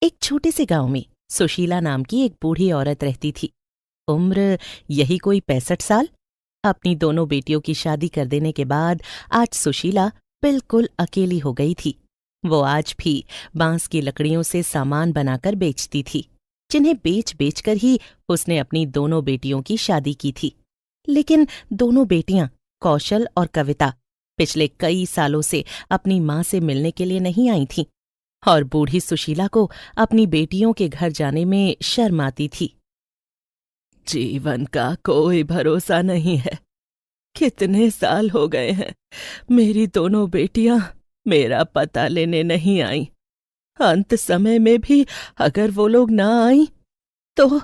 एक छोटे से गांव में सुशीला नाम की एक बूढ़ी औरत रहती थी। उम्र यही कोई 65 साल। अपनी दोनों बेटियों की शादी कर देने के बाद आज सुशीला बिल्कुल अकेली हो गई थी। वो आज भी बांस की लकड़ियों से सामान बनाकर बेचती थी, जिन्हें बेच बेच कर ही उसने अपनी दोनों बेटियों की शादी की थी। लेकिन दोनों बेटियां कौशल और कविता पिछले कई सालों से अपनी मां से मिलने के लिए नहीं आई थीं और बूढ़ी सुशीला को अपनी बेटियों के घर जाने में शर्म आती थी। जीवन का कोई भरोसा नहीं है। कितने साल हो गए हैं, मेरी दोनों बेटियां मेरा पता लेने नहीं आईं। अंत समय में भी अगर वो लोग ना आईं तो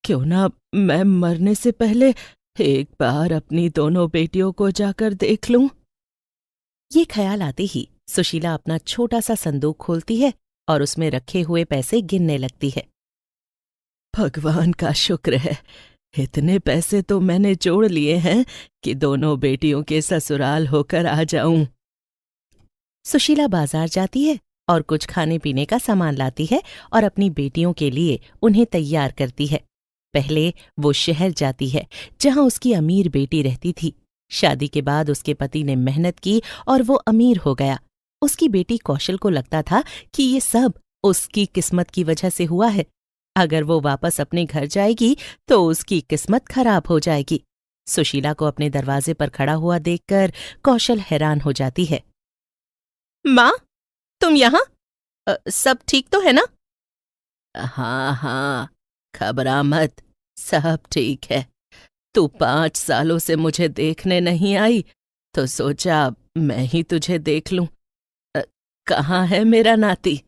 क्यों ना मैं मरने से पहले एक बार अपनी दोनों बेटियों को जाकर देख लूं। ये ख्याल आते ही सुशीला अपना छोटा सा संदूक खोलती है और उसमें रखे हुए पैसे गिनने लगती है। भगवान का शुक्र है, इतने पैसे तो मैंने जोड़ लिए हैं कि दोनों बेटियों के ससुराल होकर आ जाऊं। सुशीला बाजार जाती है और कुछ खाने पीने का सामान लाती है और अपनी बेटियों के लिए उन्हें तैयार करती है। पहले वो शहर जाती है जहां उसकी अमीर बेटी रहती थी। शादी के बाद उसके पति ने मेहनत की और वो अमीर हो गया। उसकी बेटी कौशल को लगता था कि ये सब उसकी किस्मत की वजह से हुआ है। अगर वो वापस अपने घर जाएगी तो उसकी किस्मत खराब हो जाएगी। सुशीला को अपने दरवाजे पर खड़ा हुआ देखकर कौशल हैरान हो जाती है। माँ, तुम यहाँ? सब ठीक तो है ना? हाँ हाँ, घबरा मत, सब ठीक है। तू 5 सालों से मुझे देखने नहीं आई तो सोचा मैं ही तुझे देख लूं। कहाँ है मेरा नाती?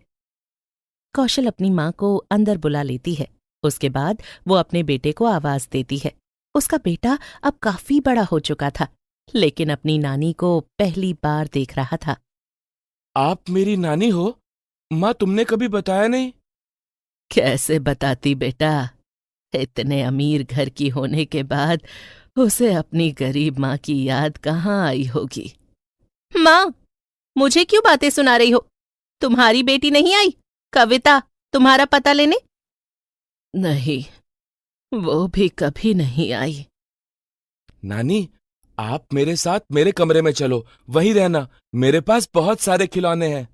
कौशल अपनी माँ को अंदर बुला लेती है। उसके बाद वो अपने बेटे को आवाज देती है। उसका बेटा अब काफी बड़ा हो चुका था, लेकिन अपनी नानी को पहली बार देख रहा था। आप मेरी नानी हो? माँ, तुमने कभी बताया नहीं। कैसे बताती बेटा, इतने अमीर घर की होने के बाद उसे अपनी गरीब माँ की याद कहाँ आई होगी। माँ, मुझे क्यों बातें सुना रही हो? तुम्हारी बेटी नहीं आई, कविता, तुम्हारा पता लेने? नहीं, वो भी कभी नहीं आई। नानी, आप मेरे साथ मेरे कमरे में चलो, वहीं रहना। मेरे पास बहुत सारे खिलौने हैं।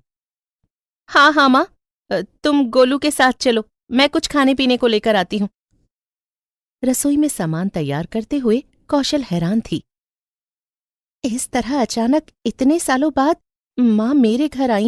हाँ हाँ माँ, तुम गोलू के साथ चलो, मैं कुछ खाने पीने को लेकर आती हूँ। रसोई में सामान तैयार करते हुए कौशल हैरान थी। इस तरह अचानक इतने सालों बाद माँ मेरे घर आई